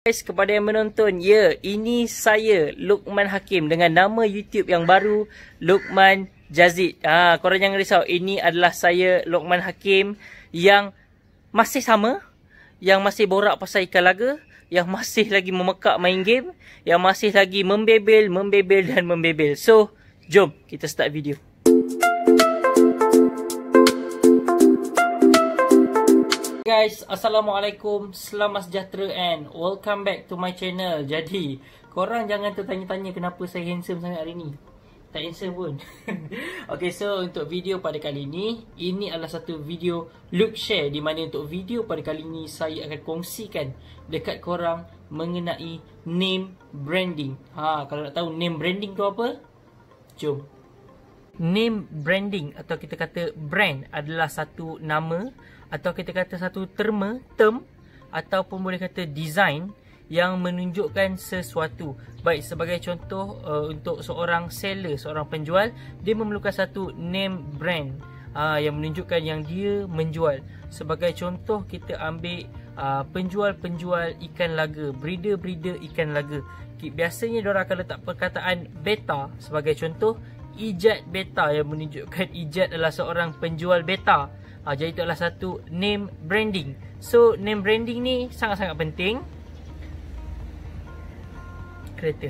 Guys, kepada yang menonton, ya, ini saya Luqman Hakim dengan nama YouTube yang baru, Luqman Jazid. Korang jangan risau, ini adalah saya Luqman Hakim yang masih sama, yang masih borak pasal ikan laga, yang masih lagi memekak main game, yang masih lagi membebel dan membebel. So, jom kita start video. Guys, Assalamualaikum, selamat sejahtera and welcome back to my channel. Jadi, korang jangan tertanya-tanya kenapa saya handsome sangat hari ni. Tak handsome pun. Okay, so untuk video pada kali ini adalah satu video look share, di mana untuk video pada kali ini saya akan kongsikan dekat korang mengenai name branding. Kalau nak tahu name branding tu apa, jom. Name branding atau kita kata brand adalah satu nama atau kita kata satu term ataupun boleh kata design yang menunjukkan sesuatu. Baik, sebagai contoh untuk seorang seller, seorang penjual, dia memerlukan satu name brand yang menunjukkan yang dia menjual. Sebagai contoh, kita ambil penjual-penjual ikan laga, breeder-breeder ikan laga. Biasanya diorang akan letak perkataan beta sebagai contoh, Ijat Beta, yang menunjukkan Ijat adalah seorang penjual beta. Jadi itu adalah satu name branding. So, name branding ni sangat-sangat penting. Kereta.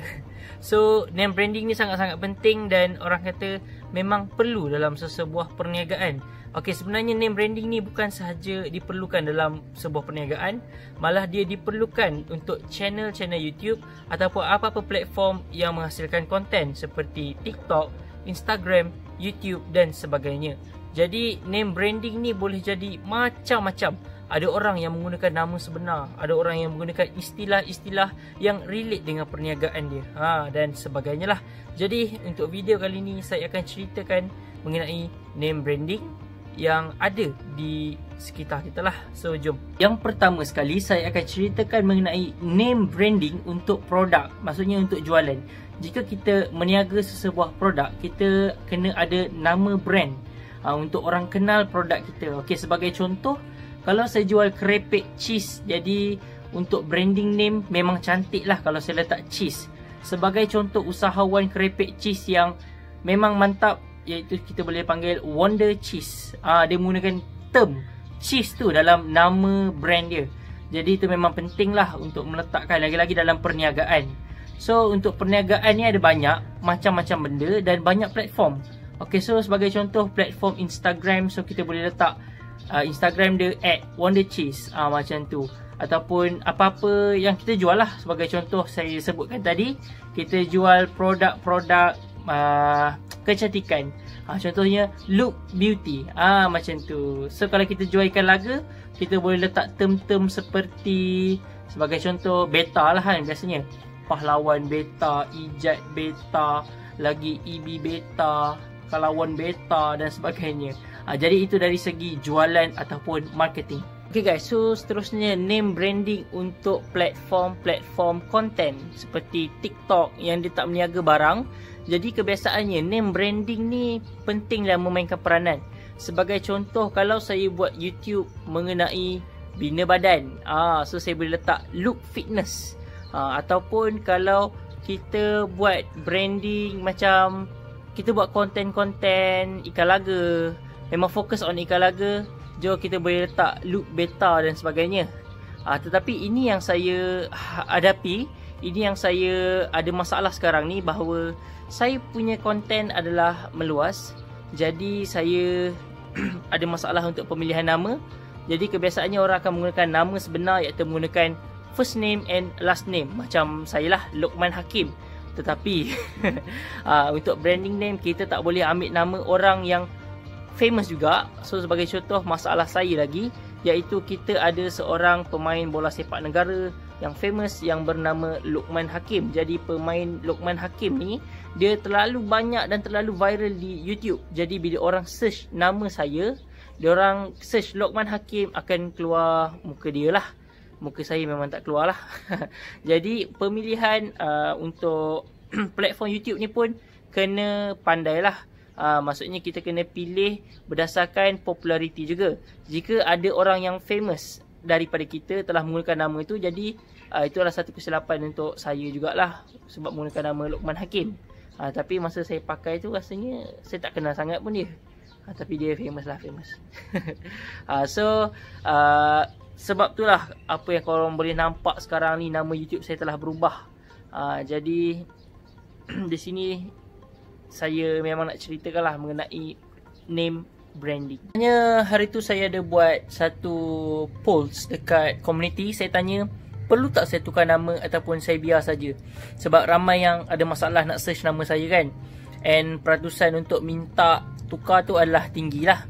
So, name branding ni sangat-sangat penting dan orang kata memang perlu dalam sesebuah perniagaan. Okey, sebenarnya name branding ni bukan sahaja diperlukan dalam sebuah perniagaan, malah dia diperlukan untuk channel-channel YouTube ataupun apa-apa platform yang menghasilkan konten seperti TikTok, Instagram, YouTube dan sebagainya. Jadi name branding ni boleh jadi macam-macam. Ada orang yang menggunakan nama sebenar, ada orang yang menggunakan istilah-istilah yang relate dengan perniagaan dia, dan sebagainya lah. Jadi untuk video kali ni saya akan ceritakan mengenai name branding yang ada di sekitar kita lah. So jom. Yang pertama sekali saya akan ceritakan mengenai name branding untuk produk, maksudnya untuk jualan. Jika kita meniaga sesebuah produk, kita kena ada nama brand untuk orang kenal produk kita. Okey, sebagai contoh, kalau saya jual kerepek cheese, jadi untuk branding name memang cantik lah kalau saya letak cheese. Sebagai contoh usahawan kerepek cheese yang memang mantap, iaitu kita boleh panggil Wonder Cheese. Dia menggunakan term cheese tu dalam nama brand dia. Jadi itu memang penting lah untuk meletakkan, lagi-lagi dalam perniagaan. So untuk perniagaan ni ada banyak macam-macam benda dan banyak platform. Okay, so sebagai contoh platform Instagram, so kita boleh letak Instagram dia @wondercheese, macam tu. Ataupun apa-apa yang kita jual lah. Sebagai contoh saya sebutkan tadi, kita jual produk-produk kecantikan, contohnya Look Beauty, macam tu. So kalau kita jual ikan laga, kita boleh letak term-term seperti, sebagai contoh beta lah kan biasanya, pahlawan beta, Ijat Beta, lagi EB Beta, Kalawan Beta dan sebagainya. Jadi itu dari segi jualan ataupun marketing. Okay guys, so seterusnya name branding untuk platform konten seperti TikTok yang dia tak meniaga barang. Jadi kebiasaannya name branding ni penting dalam memainkan peranan. Sebagai contoh, kalau saya buat YouTube mengenai bina badan, so saya boleh letak Look Fitness. Ataupun kalau kita buat branding macam kita buat konten-konten ikan laga, memang fokus on ikan laga, jom kita boleh letak Look Beta dan sebagainya. Tetapi ini yang saya hadapi, ini yang saya ada masalah sekarang ni, bahawa saya punya konten adalah meluas. Jadi saya ada masalah untuk pemilihan nama. Jadi kebiasaannya orang akan menggunakan nama sebenar, iaitu menggunakan first name and last name. Macam saya lah, Luqman Hakim. Tetapi untuk branding name, kita tak boleh ambil nama orang yang famous juga. So sebagai contoh, masalah saya lagi, iaitu kita ada seorang pemain bola sepak negara yang famous yang bernama Luqman Hakim. Jadi pemain Luqman Hakim ni, dia terlalu banyak dan terlalu viral di YouTube. Jadi bila orang search nama saya, dia orang search Luqman Hakim, akan keluar muka dia lah. Muka saya memang tak keluar lah. Jadi pemilihan untuk platform YouTube ni pun kena pandai lah. Maksudnya kita kena pilih berdasarkan populariti juga. Jika ada orang yang famous daripada kita telah menggunakan nama itu, jadi itulah satu kesilapan untuk saya jugalah sebab menggunakan nama Luqman Hakim. Tapi masa saya pakai tu rasanya saya tak kenal sangat pun dia. Tapi dia famous. So sebab itulah apa yang korang boleh nampak sekarang ni, nama YouTube saya telah berubah. Jadi di sini saya memang nak ceritakanlah mengenai name branding. Hanya hari tu saya ada buat satu polls dekat community. Saya tanya, perlu tak saya tukar nama ataupun saya biar saja? Sebab ramai yang ada masalah nak search nama saya kan. And peratusan untuk minta tukar tu adalah tinggi lah.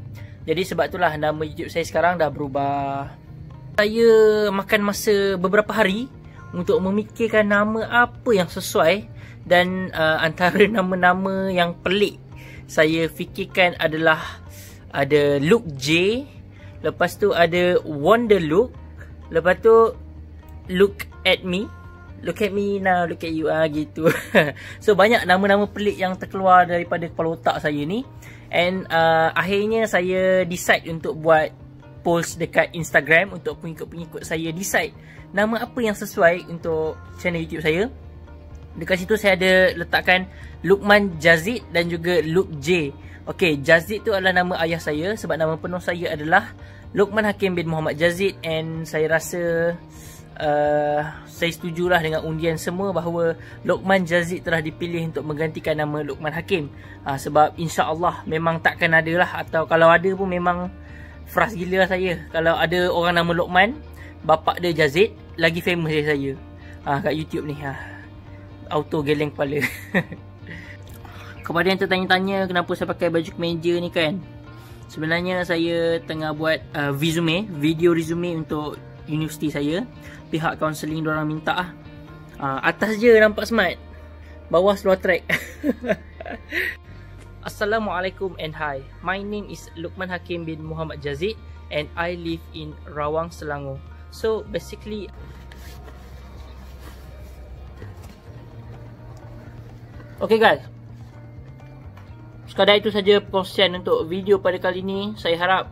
Jadi sebab itulah nama YouTube saya sekarang dah berubah. Saya makan masa beberapa hari untuk memikirkan nama apa yang sesuai. Dan antara nama-nama yang pelik saya fikirkan adalah ada Look J, lepas tu ada Wonder Look, lepas tu Look at Me, look at me now, look at you, gitu. So banyak nama-nama pelik yang terkeluar daripada kepala otak saya ni. And akhirnya saya decide untuk buat post dekat Instagram untuk pengikut-pengikut saya decide nama apa yang sesuai untuk channel YouTube saya. Dekat situ saya ada letakkan Luqman Jazid dan juga Look J. Okay, Jazid tu adalah nama ayah saya sebab nama penuh saya adalah Luqman Hakim bin Muhammad Jazid. And saya rasa saya setujulah dengan undian semua bahawa Luqman Jazid telah dipilih untuk menggantikan nama Luqman Hakim. Sebab insya-Allah memang takkan ada lah, atau kalau ada pun memang frust gila saya. Kalau ada orang nama Luqman, bapak dia Jazid, lagi famous dari saya kat YouTube ni. Auto geleng kepala. Kepada yang tertanya-tanya kenapa saya pakai baju kemeja ni kan, sebenarnya saya tengah buat video resume untuk universiti saya. Pihak kaunseling diorang minta atas je nampak smart, bawah slow track. Assalamualaikum and hi. My name is Luqman Hakim bin Muhammad Jazid and I live in Rawang, Selangor. So basically okay guys, sekadar itu saja perkongsian untuk video pada kali ini. Saya harap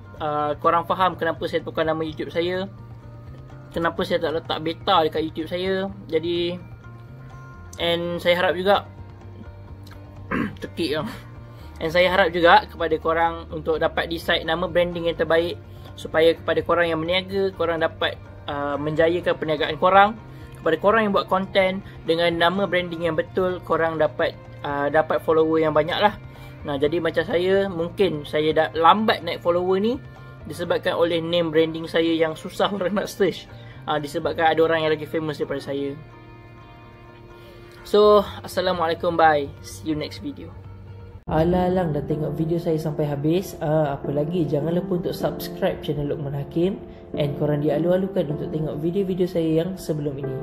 korang faham kenapa saya tukar nama YouTube saya, kenapa saya tak letak beta dekat YouTube saya. Jadi, and saya harap juga tekik lah. And saya harap juga kepada korang untuk dapat decide nama branding yang terbaik, supaya kepada korang yang berniaga, korang dapat menjayakan perniagaan korang. Kepada korang yang buat konten dengan nama branding yang betul, korang dapat follower yang banyak lah. Nah, jadi macam saya, mungkin saya dah lambat naik follower ni disebabkan oleh name branding saya yang susah orang nak search. Disebabkan ada orang yang lagi famous daripada saya. So, Assalamualaikum, bye. See you next video. Alang dah tengok video saya sampai habis. Apa lagi, jangan lupa untuk subscribe channel Luqman Hakim. And korang dialu-alukan untuk tengok video-video saya yang sebelum ini.